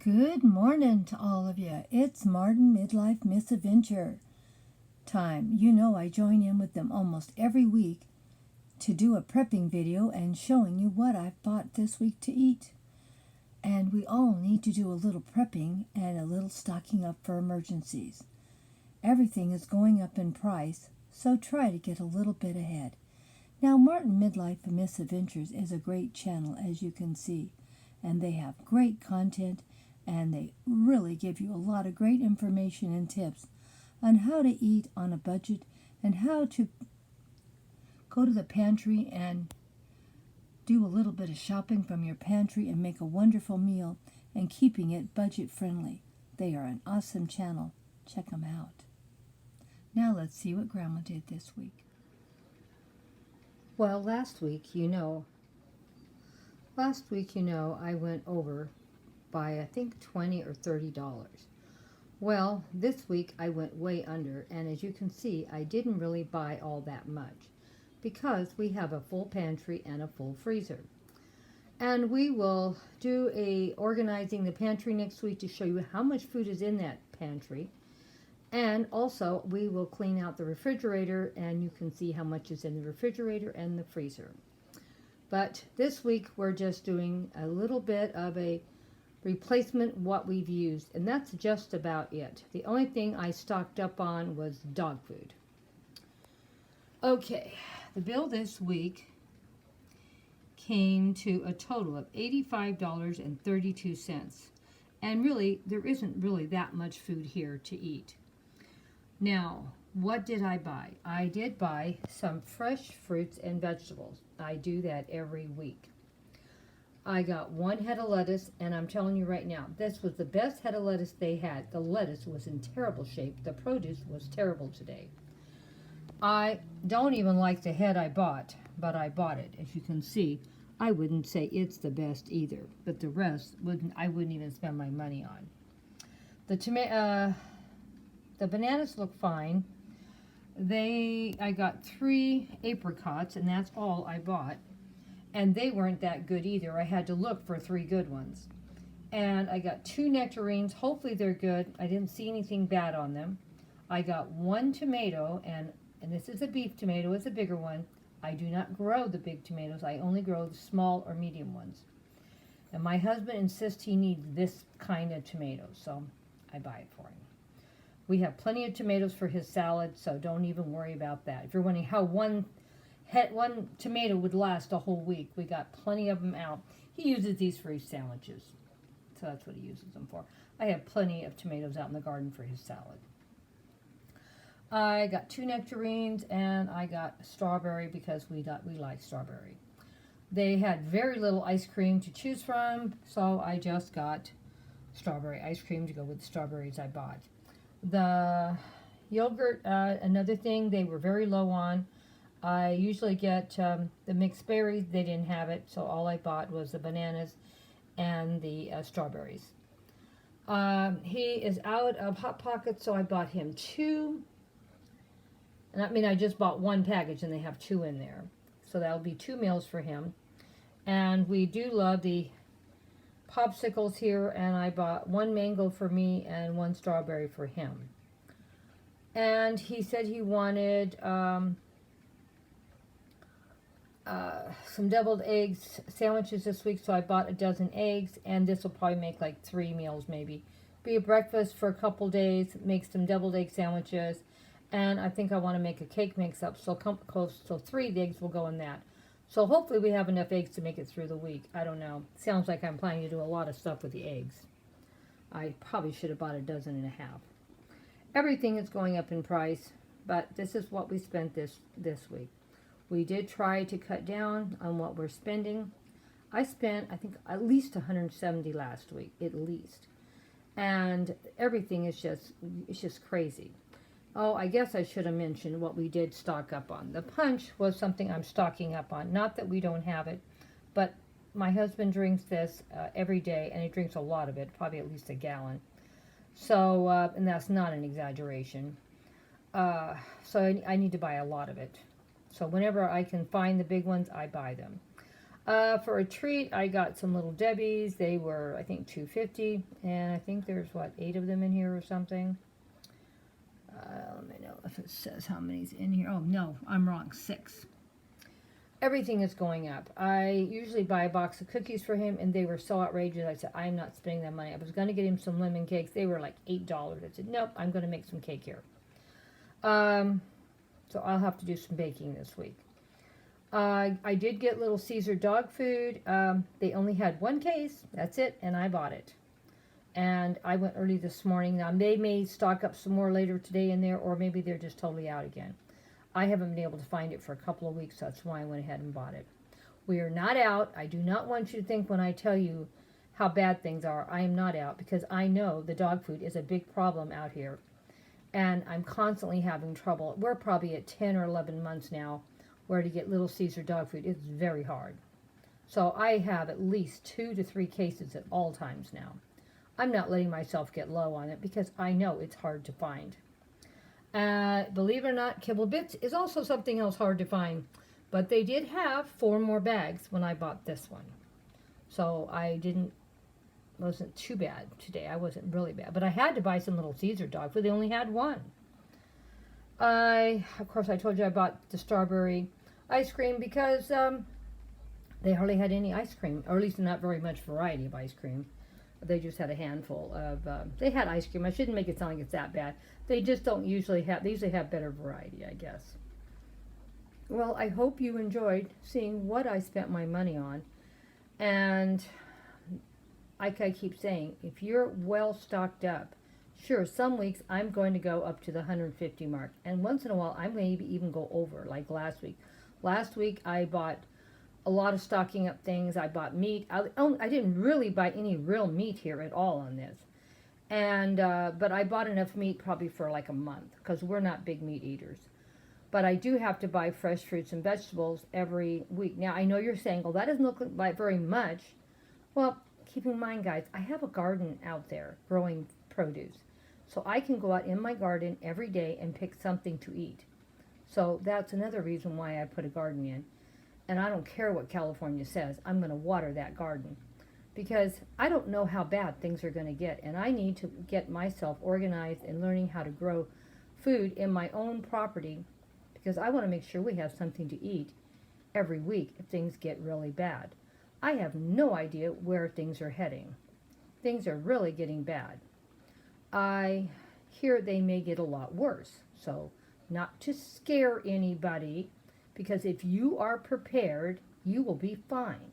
Good morning to all of you. It's Martin Midlife Misadventure time. You know I join in with them almost every week to do a prepping video and showing you what I've bought this week to eat. And we all need to do a little prepping and a little stocking up for emergencies. Everything is going up in price, so try to get a little bit ahead. Now, Martin Midlife Misadventures is a great channel, as you can see, and they have great content, and they really give you a lot of great information and tips on how to eat on a budget and how to go to the pantry and do a little bit of shopping from your pantry and make a wonderful meal and keeping it budget friendly. They are an awesome channel. Check them out. Now let's see what Grandma did this week. Well, last week, you know, I went over by I think $20 or $30. Well, this week I went way under, and as you can see, I didn't really buy all that much because we have a full pantry and a full freezer. And we will do a organizing the pantry next week to show you how much food is in that pantry. And also we will clean out the refrigerator, and you can see how much is in the refrigerator and the freezer. But this week we're just doing a little bit of a replacement what we've used, and that's just about it. The only thing I stocked up on was dog food. Okay, the bill this week came to a total of $85.32, and really there isn't really that much food here to eat. Now, what did I buy? I did buy some fresh fruits and vegetables. I do that every week. I got one head of lettuce, and I'm telling you right now, this was the best head of lettuce they had. The lettuce was in terrible shape. The produce was terrible today. I don't even like the head I bought, but I bought it. As you can see, I wouldn't say it's the best either, but the rest I wouldn't even spend my money on. The bananas look fine. I got 3 apricots, and that's all I bought. And they weren't that good either. I had to look for 3 good ones. And I got 2 nectarines. Hopefully they're good. I didn't see anything bad on them. I got 1 tomato, and this is a beef tomato. It's a bigger one. I do not grow the big tomatoes. I only grow the small or medium ones. And my husband insists he needs this kind of tomato, so I buy it for him. We have plenty of tomatoes for his salad, so don't even worry about that. If you're wondering how one tomato would last a whole week, we got plenty of them out. He uses these for his sandwiches, so that's what he uses them for. I have plenty of tomatoes out in the garden for his salad. I got 2 nectarines, and I got strawberry because we like strawberry. They had very little ice cream to choose from, so I just got strawberry ice cream to go with the strawberries I bought. The yogurt, another thing they were very low on. I usually get the mixed berries. They didn't have it, so all I bought was the bananas and the strawberries. He is out of Hot Pockets, so I bought him 2. And I mean, I just bought 1 package, and they have 2 in there. So that'll be 2 meals for him. And we do love the popsicles here, and I bought 1 mango for me and 1 strawberry for him. And he said he wanted some deviled eggs sandwiches this week, so I bought a dozen eggs, and this will probably make like 3 meals maybe. Be a breakfast for a couple days, make some deviled egg sandwiches, and I think I want to make a cake mix-up, so 3 eggs will go in that. So hopefully we have enough eggs to make it through the week. I don't know. Sounds like I'm planning to do a lot of stuff with the eggs. I probably should have bought a dozen and a half. Everything is going up in price, but this is what we spent this week. We did try to cut down on what we're spending. I spent, I think, at least $170 last week, at least. And everything is just crazy. Oh, I guess I should have mentioned what we did stock up on. The punch was something I'm stocking up on. Not that we don't have it, but my husband drinks this every day, and he drinks a lot of it, probably at least a gallon. So, and that's not an exaggeration. So I need to buy a lot of it. So whenever I can find the big ones, I buy them. For a treat, I got some Little Debbie's. They were, I think, $2.50, and I think there's, what, 8 of them in here or something. Let me know if it says how many's in here. Oh, no, I'm wrong, 6. Everything is going up. I usually buy a box of cookies for him, and they were so outrageous. I said, I'm not spending that money. I was going to get him some lemon cakes. They were like $8. I said, nope, I'm going to make some cake here. So I'll have to do some baking this week. I did get Little Caesar dog food. They only had 1 case. That's it, and I bought it. And I went early this morning. Now, they may stock up some more later today in there, or maybe they're just totally out again. I haven't been able to find it for a couple of weeks. That's why I went ahead and bought it. We are not out. I do not want you to think when I tell you how bad things are, I am not out, because I know the dog food is a big problem out here. And I'm constantly having trouble. We're probably at 10 or 11 months now where to get Little Caesar dog food. It's very hard. So I have at least 2 to 3 cases at all times now. I'm not letting myself get low on it because I know it's hard to find. Believe it or not, Kibble Bits is also something else hard to find. But they did have 4 more bags when I bought this one. So I wasn't too bad today. I wasn't really bad. But I had to buy some Little Caesar dog food. They only had 1. Of course, I told you I bought the strawberry ice cream because they hardly had any ice cream, or at least not very much variety of ice cream. They just had a handful of, they had ice cream. I shouldn't make it sound like it's that bad. They just don't usually have, they usually have better variety, I guess. Well, I hope you enjoyed seeing what I spent my money on. And like I keep saying, if you're well stocked up, sure, some weeks I'm going to go up to the 150 mark. And once in a while, I may even go over, like last week. Last week, I bought a lot of stocking up things. I bought meat. I didn't really buy any real meat here at all on this. And but I bought enough meat probably for like a month because we're not big meat eaters. But I do have to buy fresh fruits and vegetables every week. Now, I know you're saying, well, that doesn't look like very much. Well, keep in mind, guys, I have a garden out there growing produce. So I can go out in my garden every day and pick something to eat. So that's another reason why I put a garden in. And I don't care what California says. I'm going to water that garden. Because I don't know how bad things are going to get. And I need to get myself organized and learning how to grow food in my own property. Because I want to make sure we have something to eat every week if things get really bad. I have no idea where things are heading. Things are really getting bad. I hear they may get a lot worse. So not to scare anybody, because if you are prepared, you will be fine.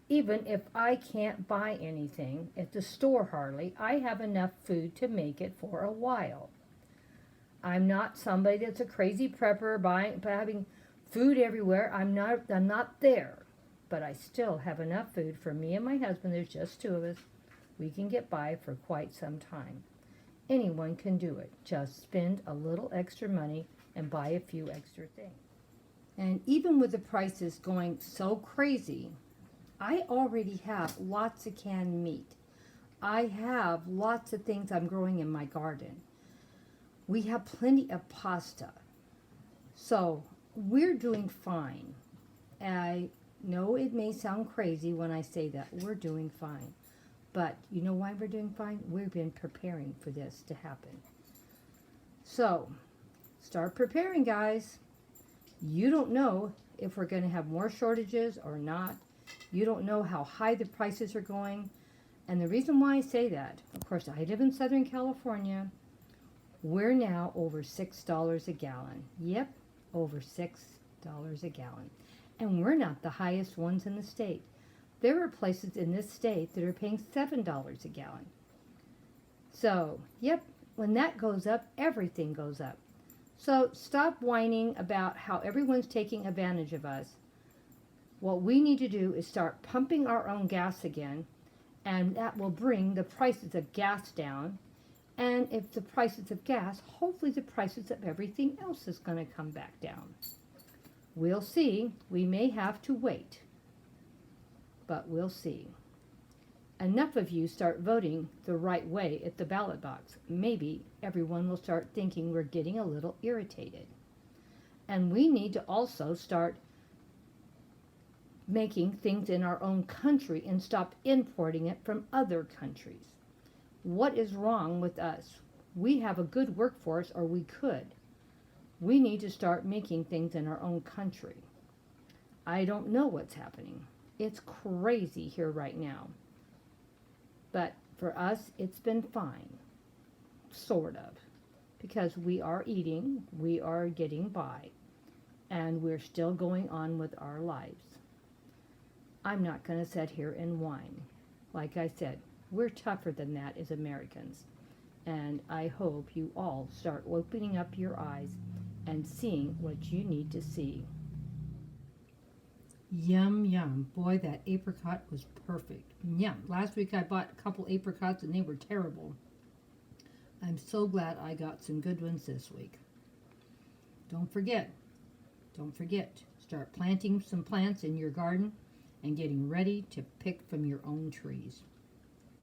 Even if I can't buy anything at the store hardly, I have enough food to make it for a while. I'm not somebody that's a crazy prepper, having food everywhere. I'm not there. But I still have enough food for me and my husband. There's just 2 of us. We can get by for quite some time. Anyone can do it. Just spend a little extra money and buy a few extra things. And even with the prices going so crazy, I already have lots of canned meat. I have lots of things I'm growing in my garden. We have plenty of pasta. So we're doing fine. I know it may sound crazy when I say that. We're doing fine. But you know why we're doing fine? We've been preparing for this to happen. So start preparing, guys. You don't know if we're going to have more shortages or not. You don't know how high the prices are going. And the reason why I say that, of course, I live in Southern California. We're now over $6 a gallon. Yep, over $6 a gallon. And we're not the highest ones in the state. There are places in this state that are paying $7 a gallon. So, yep, when that goes up, everything goes up. So stop whining about how everyone's taking advantage of us. What we need to do is start pumping our own gas again, and that will bring the prices of gas down. And if the prices of gas, hopefully the prices of everything else is going to come back down. We'll see. We may have to wait, but we'll see. Enough of you start voting the right way at the ballot box. Maybe everyone will start thinking we're getting a little irritated. And we need to also start making things in our own country and stop importing it from other countries. What is wrong with us? We have a good workforce, or we could. We need to start making things in our own country. I don't know what's happening. It's crazy here right now. But for us, it's been fine. Sort of. Because we are eating, we are getting by, and we're still going on with our lives. I'm not going to sit here and whine. Like I said, we're tougher than that as Americans. And I hope you all start opening up your eyes and seeing what you need to see. Yum, yum. Boy, that apricot was perfect. Yum. Last week I bought a couple apricots and they were terrible. I'm so glad I got some good ones this week. Don't forget, start planting some plants in your garden and getting ready to pick from your own trees.